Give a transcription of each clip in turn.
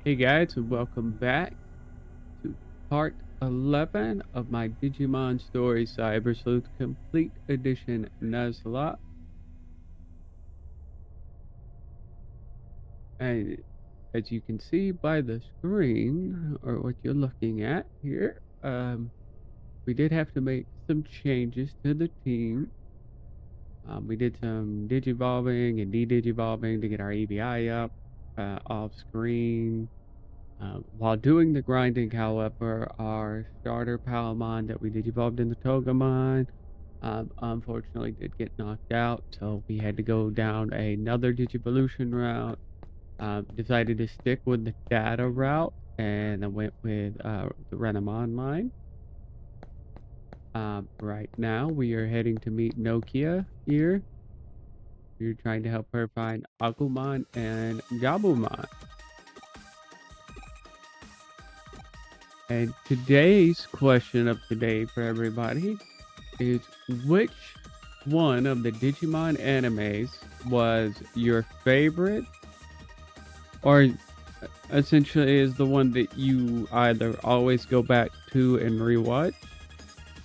Hey guys, and welcome back to part 11 of my Digimon Story Cyber Sleuth Complete Edition Nuzlocke. And as you can see by the screen, or what you're looking at here, we did have to make some changes to the team. We did some Digivolving and De-Digivolving to get our EBI up off screen. While doing the grinding, however, our starter Palmon that we digivolved in the Togemon unfortunately did get knocked out, so we had to go down another Digivolution route. Decided to stick with the data route, and I went with the Renamon line. Right now, we are heading to meet Nokia here. We're trying to help her find Agumon and Gabumon. And today's question of the day for everybody is, which one of the Digimon animes was your favorite, or essentially is the one that you either always go back to and rewatch,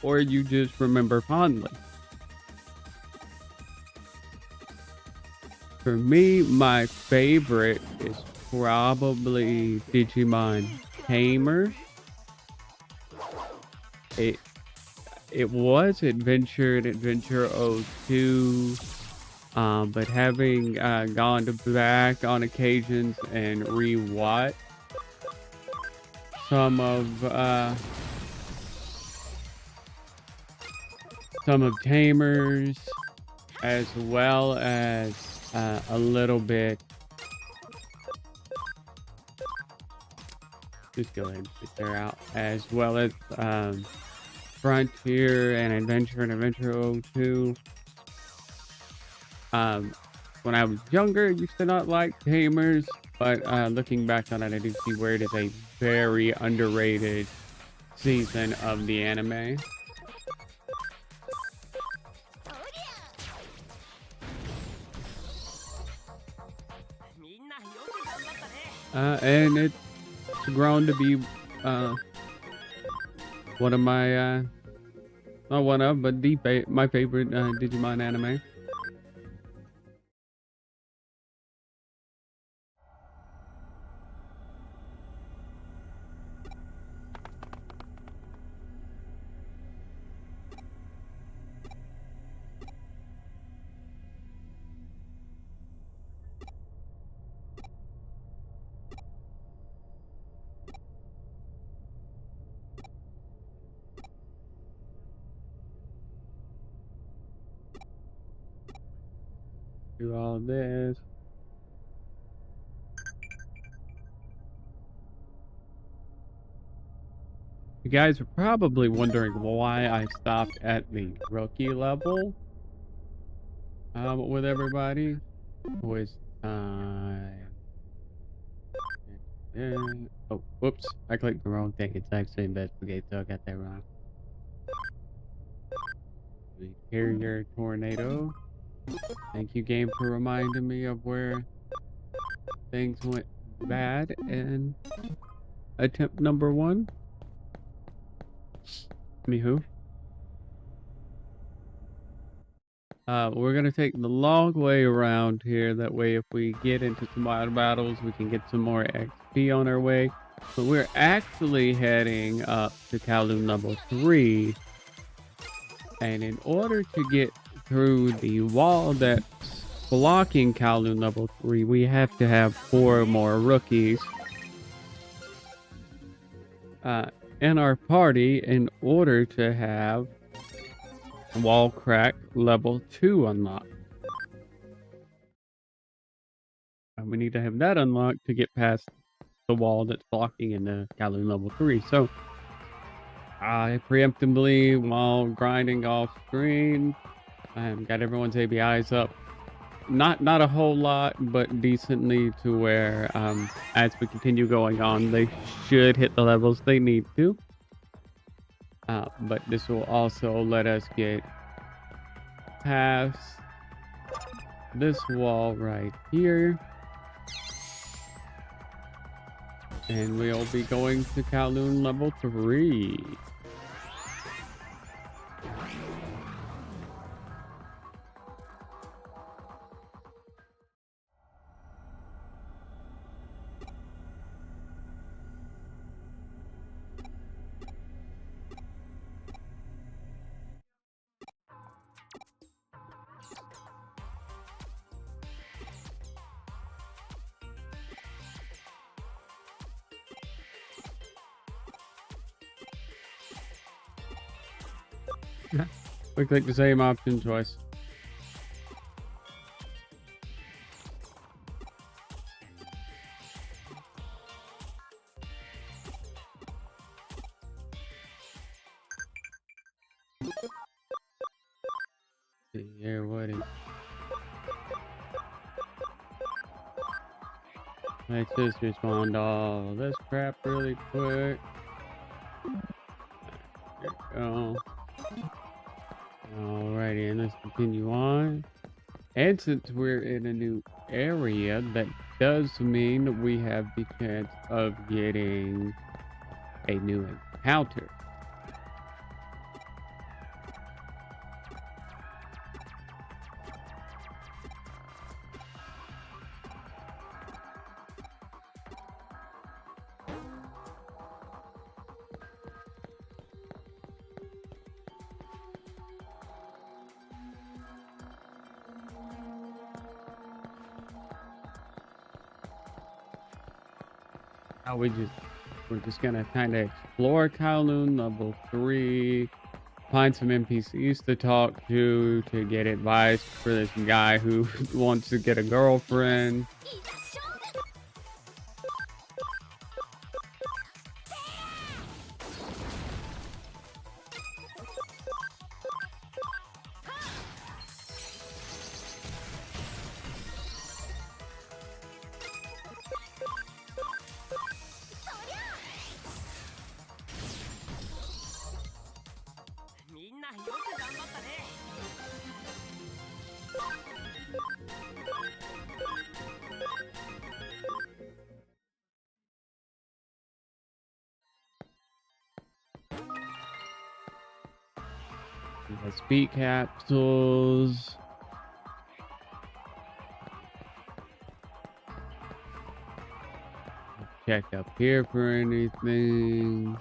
or you just remember fondly? For me, my favorite is probably Digimon Tamers. It was Adventure 02, but having gone back on occasions and rewatch some of Tamers, as well as a little bit. Just go ahead and put there out, as well as Frontier and Adventure 02. When I was younger, I used to not like Tamers, but looking back on it, I do see where it is a very underrated season of the anime. And it's grown to be one of my not one of, but my favorite Digimon anime. Do all this. You guys are probably wondering why I stopped at the rookie level with everybody. Was oh, whoops, I clicked the wrong thing. It's actually investigate, so I got that wrong. The Carrier Tornado. Thank you, game, for reminding me of where things went bad in attempt number 1. Anywho. We're gonna take the long way around here. That way, if we get into some wild battles, we can get some more XP on our way. But we're actually heading up to Kowloon level 3. And in order to get through the wall that's blocking Kowloon level 3, we have to have 4 more rookies in our party in order to have wall crack level 2 unlocked. And we need to have that unlocked to get past the wall that's blocking in the Kowloon level 3. So I preemptively, while grinding off screen, got everyone's ABIs up. Not a whole lot, but decently, to where as we continue going on, they should hit the levels they need to. But this will also let us get past this wall right here. And we'll be going to Kowloon level 3. We click the same option twice. Yeah, what is... Let's just respond to all this crap really quick. There we go. Alrighty, and let's continue on. And since we're in a new area, that does mean we have the chance of getting a new encounter. Now we're just gonna kind of explore Kowloon level 3, find some NPCs to talk to get advice for this guy who wants to get a girlfriend. The speed capsules. Check up here for anything.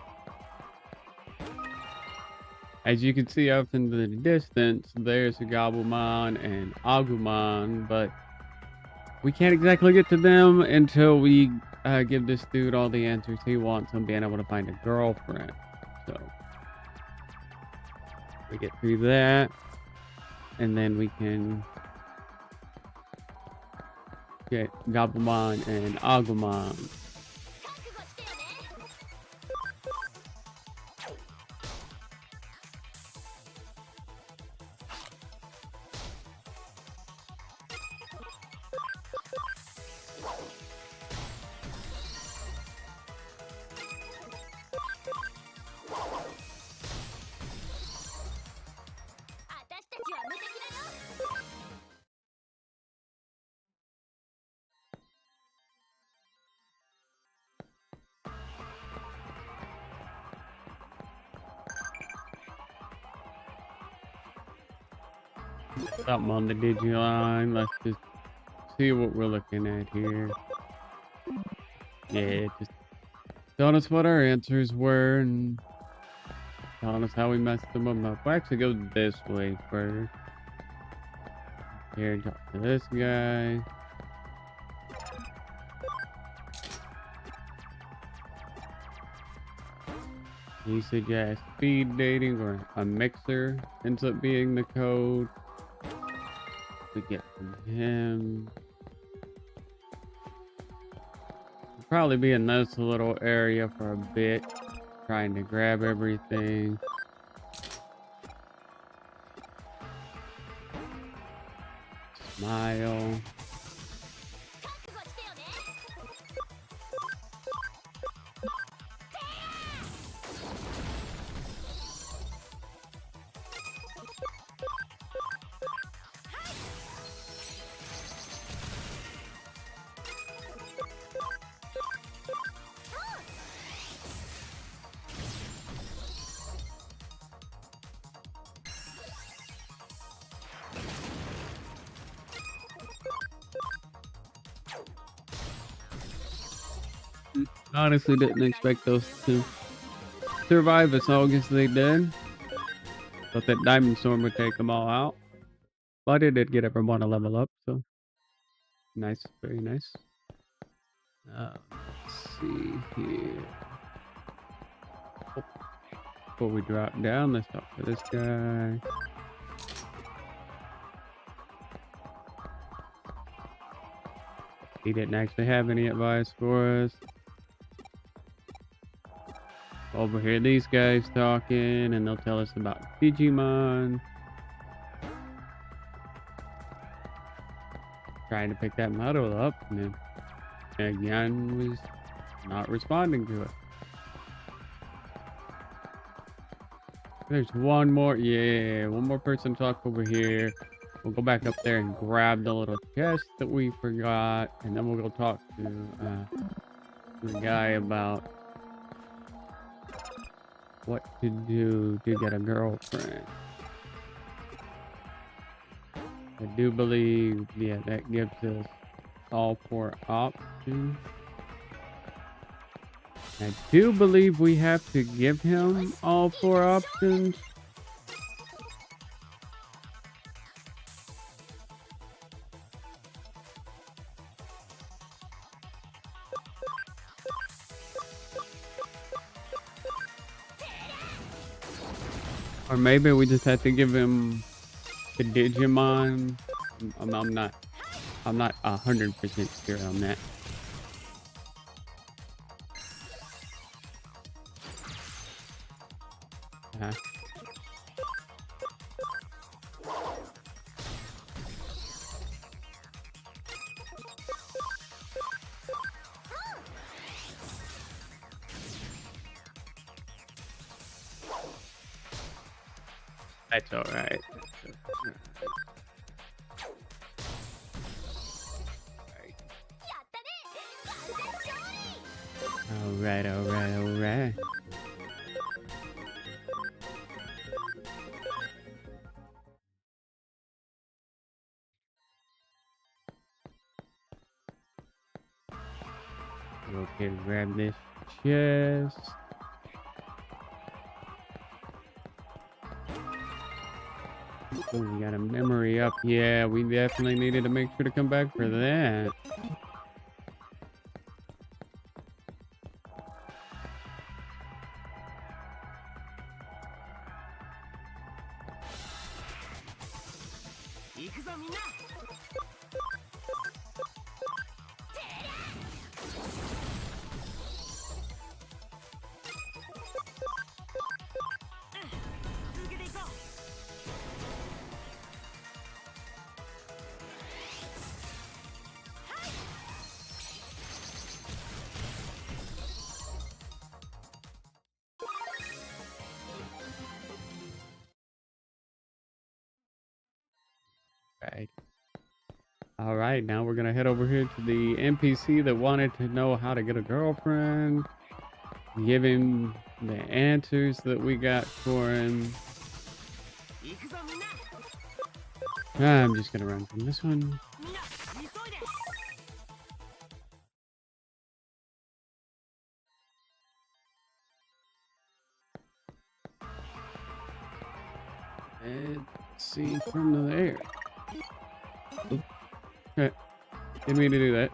As you can see up in the distance, there's a Gabumon and Agumon, but we can't exactly get to them until we give this dude all the answers he wants on being able to find a girlfriend. So we get through that, and then we can get Gabumon and Agumon. Something on the Digimon. Let's just see what we're looking at here. Yeah, just telling us what our answers were and telling us how we messed them up. We'll actually go this way first. Here, talk to this guy. He suggests speed dating or a mixer ends up being the code. We get from him. We'll probably be in this little area for a bit, trying to grab everything. Smile. Honestly, didn't expect those to survive as long as they did. Thought that Diamond Storm would take them all out. But it did get everyone to level up, so nice, very nice. Let's see here. Oh, before we drop down, let's talk to this guy. He didn't actually have any advice for us. Over here, these guys talking, and they'll tell us about Digimon. Trying to pick that model up, and then again was not responding to it. There's one more, yeah, one more person to talk over here. We'll go back up there and grab the little chest that we forgot, and then we'll go talk to the guy about what to do to get a girlfriend. I do believe, yeah, that gives us all 4 options. I do believe we have to give him all 4 options. Or maybe we just have to give him the Digimon. I'm not 100% sure on that. That's all right. All right. Okay, grab this chest. Oh, we got a memory up. Yeah, we definitely needed to make sure to come back for that. Right. All right, now we're gonna head over here to the NPC that wanted to know how to get a girlfriend. Give him the answers that we got for him. I'm just gonna run from this one. Let's see from there. Okay. Didn't mean to do that.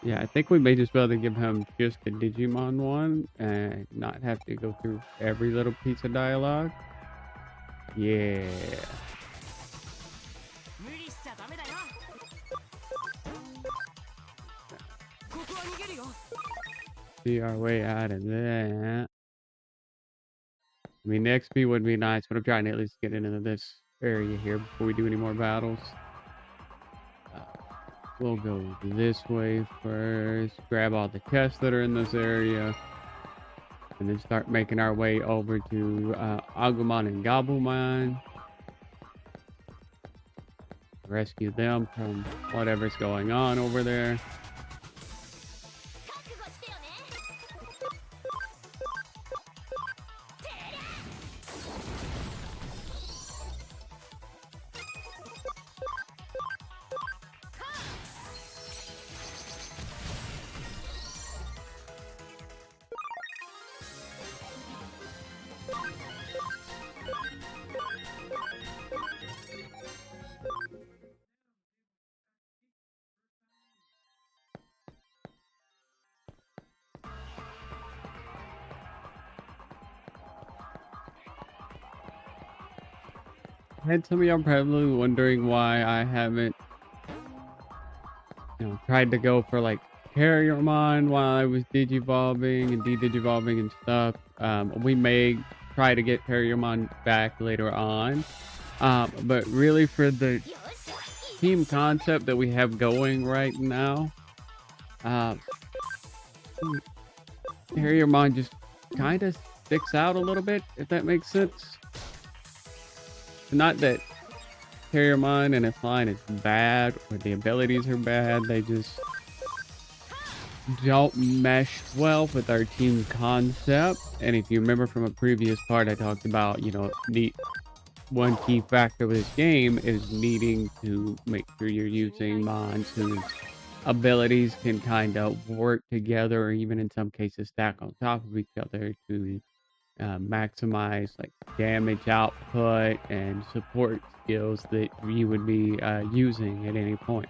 I think we may just be able to give him just the Digimon one and not have to go through every little piece of dialogue. Yeah. See our way out of that. I mean, the XP would be nice, but I'm trying to at least get into this area here before we do any more battles. We'll go this way first, grab all the chests that are in this area, and then start making our way over to Agumon and Gabumon. Rescue them from whatever's going on over there. And some of y'all probably wondering why I haven't, tried to go for like Terriermon while I was digivolving and de-digivolving and stuff. We may try to get Terriermon back later on. But really for the team concept that we have going right now, uh, Terriermon just kind of sticks out a little bit, if that makes sense. Not that Terriermon and its line is bad or the abilities are bad, they just don't mesh well with our team concept. And if you remember from a previous part, I talked about, the one key factor with this game is needing to make sure you're using mons whose abilities can kind of work together, or even in some cases stack on top of each other to maximize like damage output and support skills that you would be using at any point.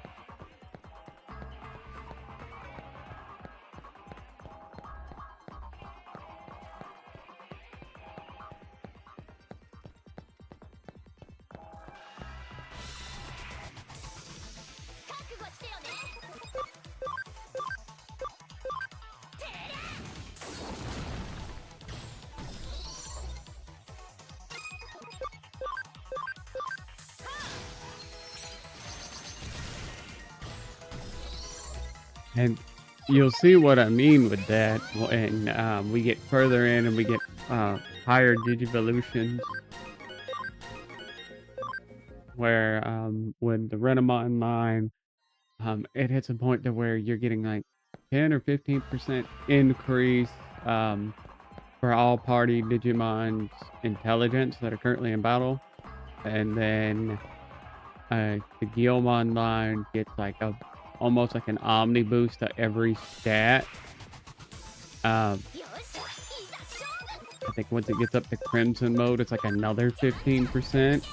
And you'll see what I mean with that when we get further in and we get higher Digivolutions, where when the Renamon line, it hits a point to where you're getting like 10 or 15% increase for all party Digimon's intelligence that are currently in battle. And then the Guilmon line gets like almost like an Omni boost to every stat. I think once it gets up to Crimson mode, it's like another 15%.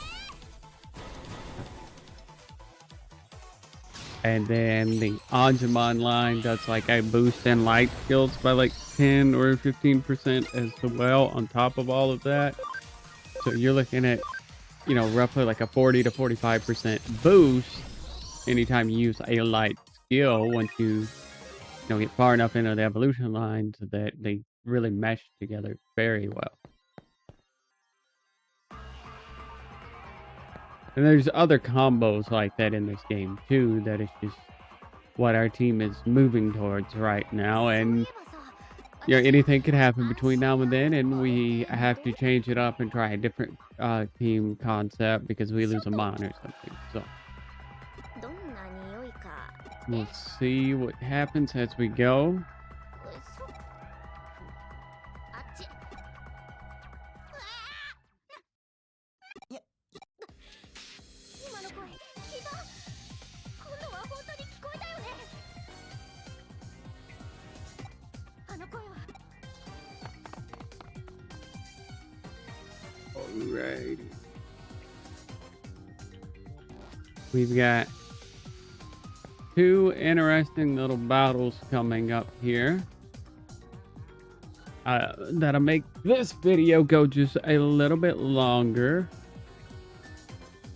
And then the Anjumon line does like a boost in light skills by like 10 or 15% as well on top of all of that. So you're looking at, roughly like a 40 to 45% boost anytime you use a light skill once you, get far enough into the evolution line so that they really mesh together very well. And there's other combos like that in this game too, that is just what our team is moving towards right now. And anything could happen between now and then, and we have to change it up and try a different team concept because we lose a mon or something. So we'll see what happens as we go. Alrighty. We've got two interesting little battles coming up here. That'll make this video go just a little bit longer.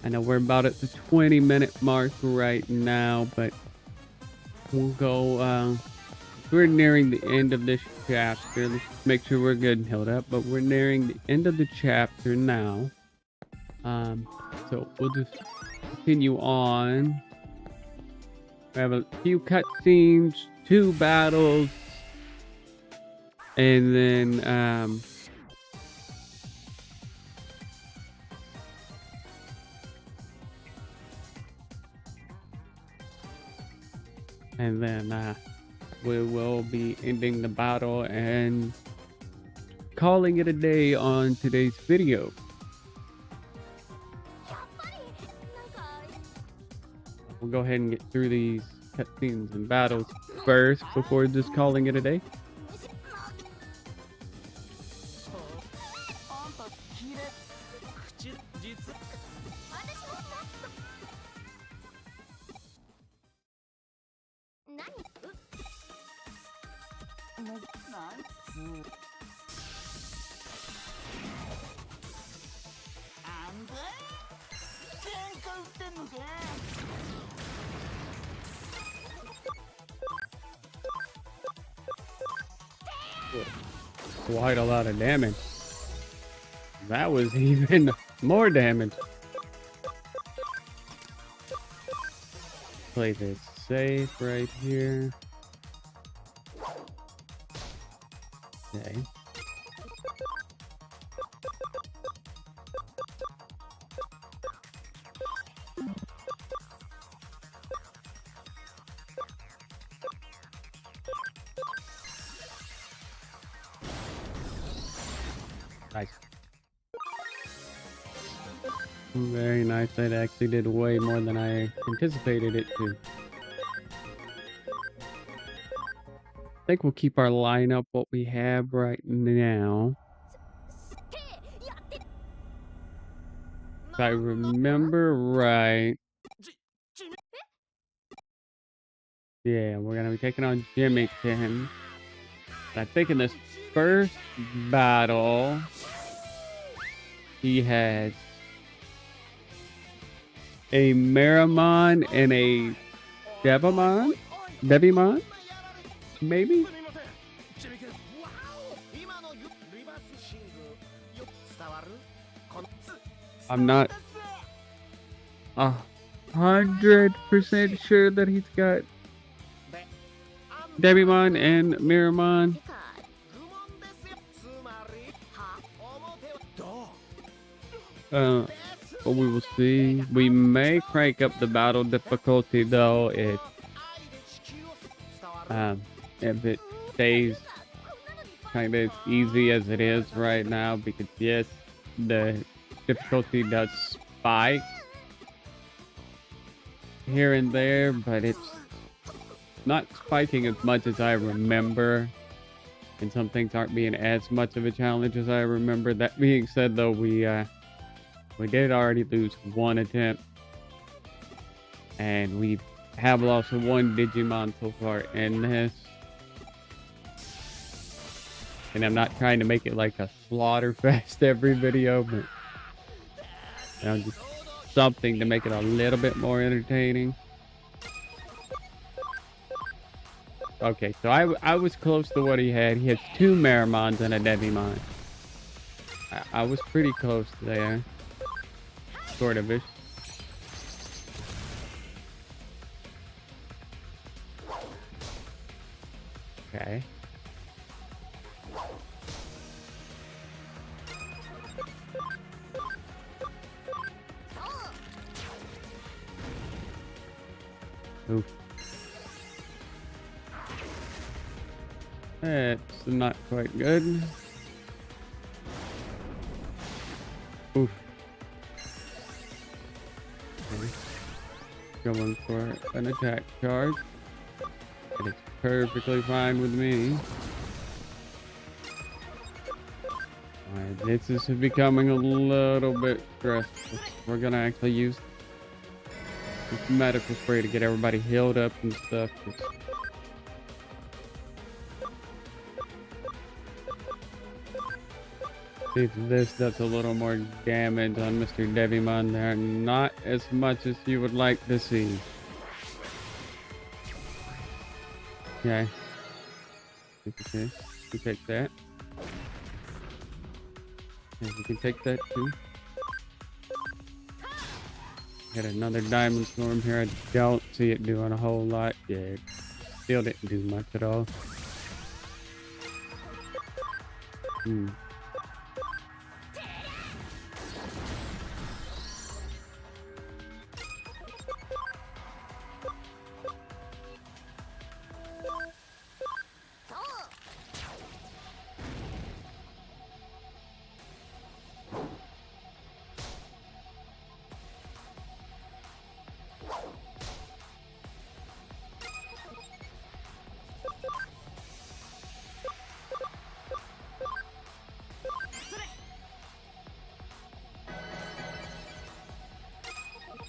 I know we're about at the 20-minute mark right now, but we'll go, we're nearing the end of this chapter. Let's make sure we're good and held up, but we're nearing the end of the chapter now. So we'll just continue on. We have a few cutscenes, 2 battles, and then we will be ending the battle and calling it a day on today's video. We'll go ahead and get through these cutscenes and battles first before just calling it a day. Quite a lot of damage. That was even more damage. Play this safe right here. Okay. Nice. Very nice. That actually did way more than I anticipated it to. I think we'll keep our lineup what we have right now. If I remember right. Yeah, we're gonna be taking on Jimmy Tin. I think in this first battle, he has a Meramon and a Devimon, maybe? I'm not 100% sure that he's got Devimon and Meramon. But we will see. We may crank up the battle difficulty though if it stays kind of as easy as it is right now, because yes, the difficulty does spike here and there, but it's not spiking as much as I remember, and some things aren't being as much of a challenge as I remember. That being said though, we did already lose one attempt, and we have lost one Digimon so far in this. And I'm not trying to make it like a slaughter fest every video, but just something to make it a little bit more entertaining. Okay, so I was close to what he had. He has 2 Meramons and a Devimon. I was pretty close there. Sort of-ish. Okay. Oof. That's not quite good. Oof. Okay. Going for an attack charge. And it's perfectly fine with me. Alright, this is becoming a little bit stressful. We're gonna actually use this medical spray to get everybody healed up and stuff. See if this does a little more damage on Mr. Devimon there. Not as much as you would like to see. Okay. Okay. You take that. Yeah, you can take that too. Got another Diamond Storm here. I don't see it doing a whole lot. Yeah, it still didn't do much at all.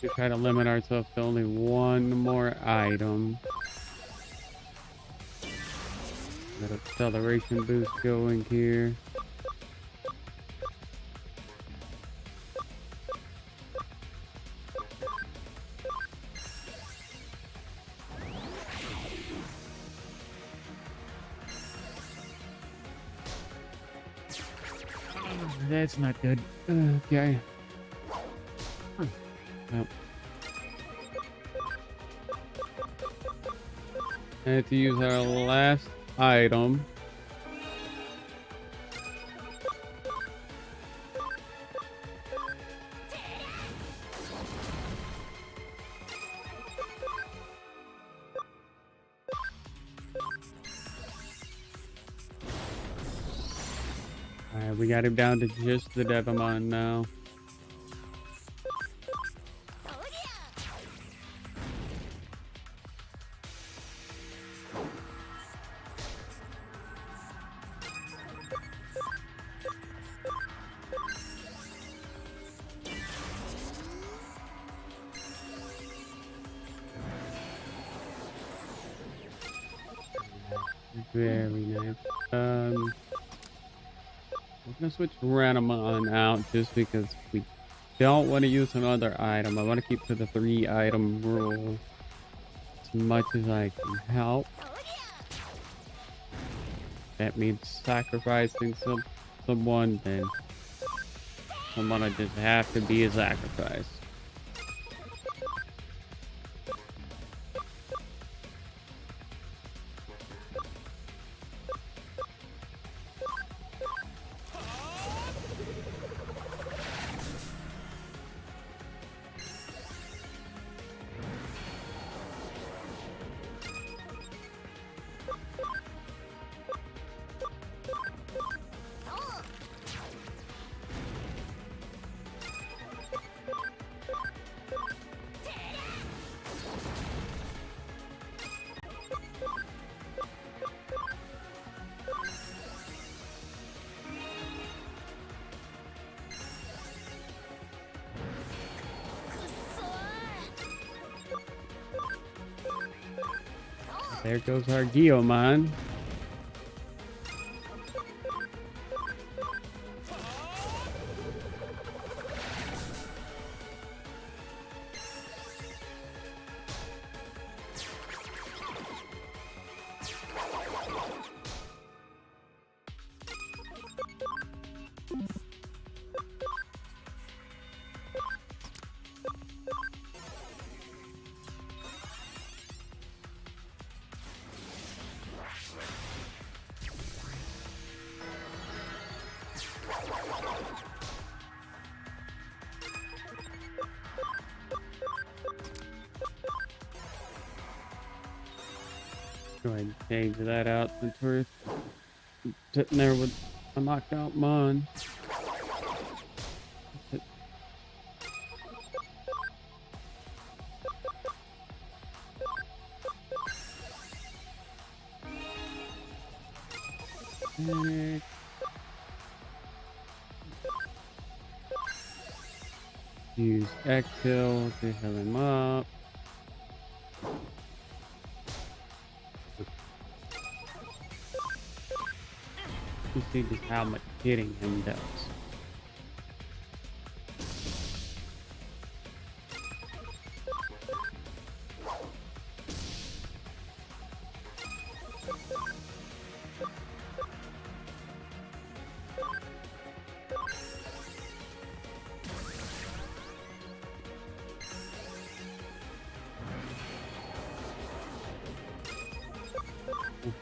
We try to limit ourselves to only one more item. Got acceleration boost going here. That's not good. Okay. Well, I have to use our last item. Alright, we got him down to just the Devimon now. Very nice. We're gonna switch Ranamon out just because we don't want to use another item. I want to keep to the 3-item rule as much as I can help. That means sacrificing someone, then someone I just have to be a sacrifice. There goes our Geomon. Go ahead and change that out since we're sitting there with a knocked out Mon. Panic. Use Exhale to heal him up. You see just how much hitting him does.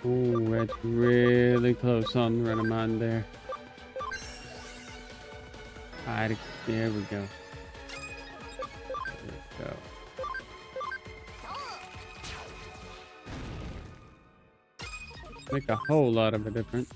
Ooh, that's really close on Renamon there. Alright, there we go. There we go. Make a whole lot of a difference.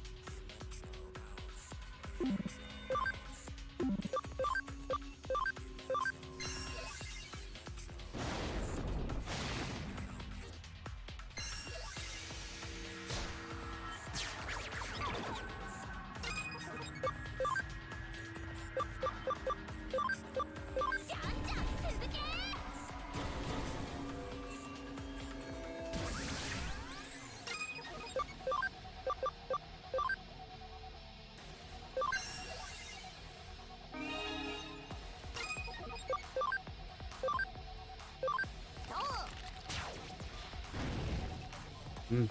Hmm.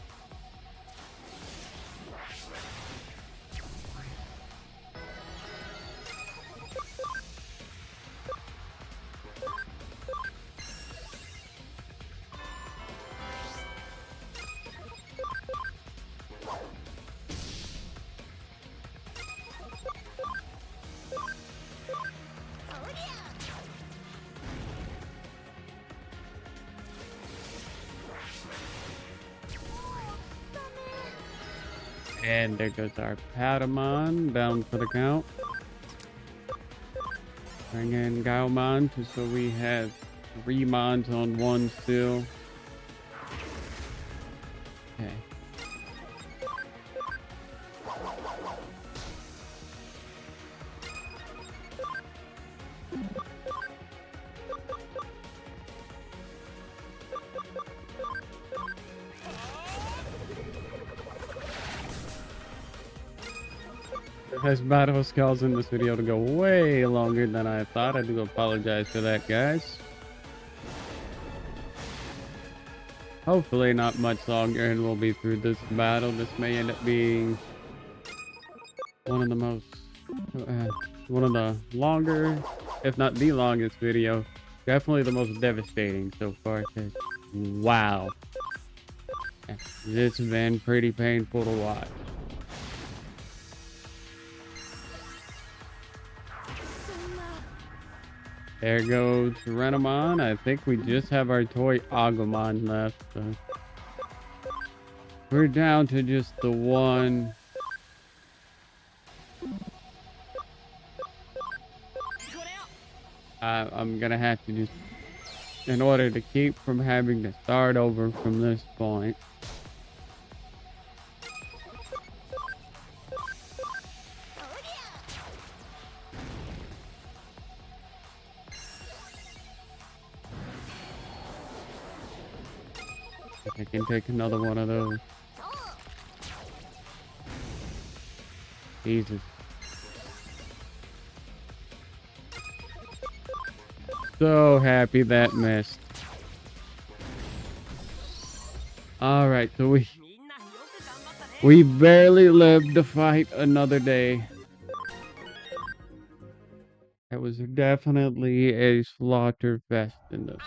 And there goes our Patamon down for the count. Bring in Gaomon, so we have 3 Mons on 1 still. Okay. This battle is causing this video to go way longer than I thought. I do apologize for that, guys. Hopefully not much longer and we'll be through this battle. This may end up being one of the most, one of the longer, if not the longest video. Definitely the most devastating so far. Wow. It's been pretty painful to watch. There goes Renamon. I think we just have our toy Agumon left. So we're down to just the one. I'm gonna have to just, in order to keep from having to start over from this point. I can take another one of those. Jesus. So happy that missed. Alright, so we barely lived to fight another day. It was definitely a slaughter fest in this.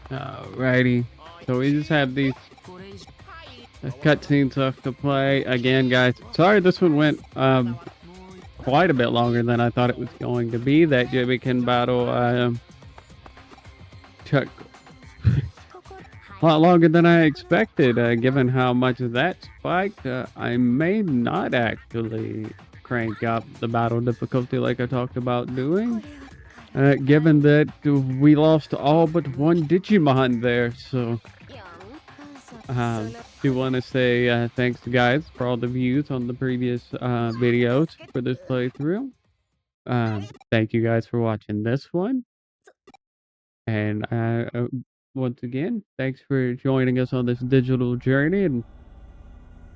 Alrighty, so we just have these cutscenes left to play. Again, guys, sorry this one went quite a bit longer than I thought it was going to be. That Jibikin battle took a lot longer than I expected, given how much of that spiked. I may not actually crank up the battle difficulty like I talked about doing. Given that we lost all but one Digimon there, so do want to say thanks to guys for all the views on the previous videos for this playthrough. Thank you guys for watching this one, and once again, thanks for joining us on this digital journey, and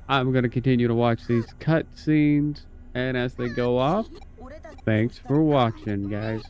I'm going to continue to watch these cutscenes, and as they go off, thanks for watching, guys.